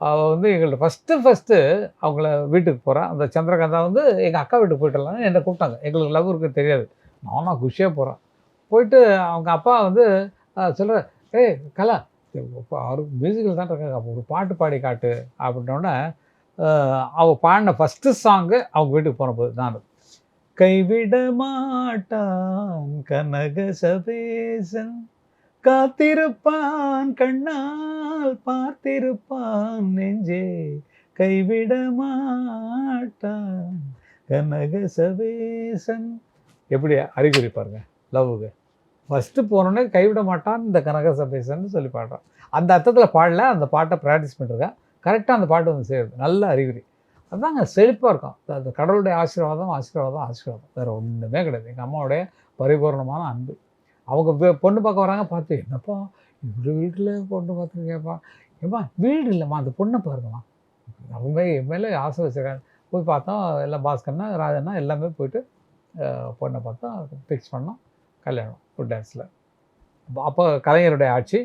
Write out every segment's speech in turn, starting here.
அவள் வந்து எங்கள்ட்ட ஃபஸ்ட்டு அவங்கள வீட்டுக்கு போகிறா. அந்த சந்திரகாந்தா வந்து எங்கள் அக்கா வீட்டுக்கு போயிட்டுலான்னு என்னை கூப்பிட்டாங்க. எங்களுக்கு லவ் இருக்குன்னு தெரியாது. நானும் குஷியாக போகிறேன். போயிட்டு அவங்க அப்பா வந்து சொல்கிறார், "ஏய் கலா, அவரு மியூசிக்கில் தான் இருக்காங்க. அப்போ ஒரு பாட்டு பாடி காட்டு" அப்படின்னோடனே அவள் பாடின ஃபஸ்ட்டு சாங்கு அவங்க வீட்டுக்கு போனபோது நான் கைவிட மாட்டான் கனகசபேசன் காத்திருப்பான் கண்ணால் பார்த்திருப்பான் நெஞ்சே கைவிட மாட்டான் கனகசபேசன். எப்படி அறிகுறி பாருங்க லவ்வுக்கு. ஃபஸ்ட்டு போனோடனே கைவிட மாட்டான் இந்த கனகசபேசன் சொல்லி பாடுறான். அந்த அர்த்தத்தில் பாடல, அந்த பாட்டை ப்ராக்டிஸ் பண்ணிருக்கேன். கரெக்டாக அந்த பாட்டு வந்து சேருது. நல்ல அறிகுறி. அதாங்க செழிப்பாக இருக்கும். அது கடவுளுடைய ஆசீர்வாதம், ஆசீர்வாதம், ஆசீர்வாதம். வேறு ஒன்றுமே கிடையாது. எங்கள் அம்மாவுடைய பரிபூரணமான அன்பு. அவங்க பொண்ணு பார்க்க வராங்க, பார்த்து என்னப்பா இவ்வளோ வீட்டில் பொண்ணு பார்த்துருக்கேப்பா. ஏம்மா வீடு இல்லைம்மா, அந்த பொண்ணை பாருங்கம்மா. அவங்க என் மேலே ஆசை வச்சுருக்காங்க. போய் பார்த்தோம், எல்லாம் பாஸ்கர்னா ராஜண்ணா எல்லாமே போயிட்டு பொண்ணை பார்த்தோம், ஃபிக்ஸ் பண்ணோம், கல்யாணம் ஃபுட் டான்ஸில். அப்போ கலைஞருடைய ஆட்சி.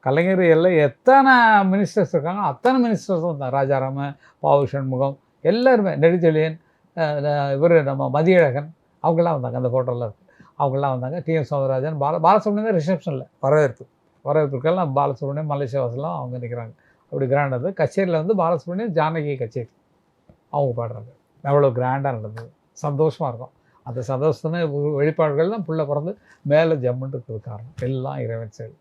கலைஞர் எல்லாம் எத்தனை மினிஸ்டர்ஸ் இருக்காங்க, அத்தனை மினிஸ்டர்ஸும் இருந்தாங்க. ராஜாராம, பாவு சண்முகம் எல்லாருமே, நெடுஞ்செழியன், இவர் நம்ம மதியழகன் அவங்கெல்லாம் வந்தாங்க. அந்த ஃபோட்டோலாம் இருக்குது. அவங்கெல்லாம் வந்தாங்க. டிஎம் சௌந்தரராஜன், பாலசுப்ரமணியம் தான் ரிசப்ஷனில் வரவேற்புக்கெல்லாம் பாலசுப்ரமணியம், மலேசியா வாசலாம் அவங்க நிற்கிறாங்க. அப்படி கிராண்டாக இருந்தது. கச்சேரியில் வந்து பாலசுப்ரமணியம், ஜானகி கச்சேரி அவங்க பாடுறாங்க. அவ்வளோ கிராண்டாக நடந்தது. சந்தோஷமாக இருக்கும். அந்த சந்தோஷத்தின வெளிப்பாடுகள் தான் புள்ள பிறந்து மேலே ஜம்முன்னு இருக்கிறது காரணம். எல்லாம் இறைவன் செயல்.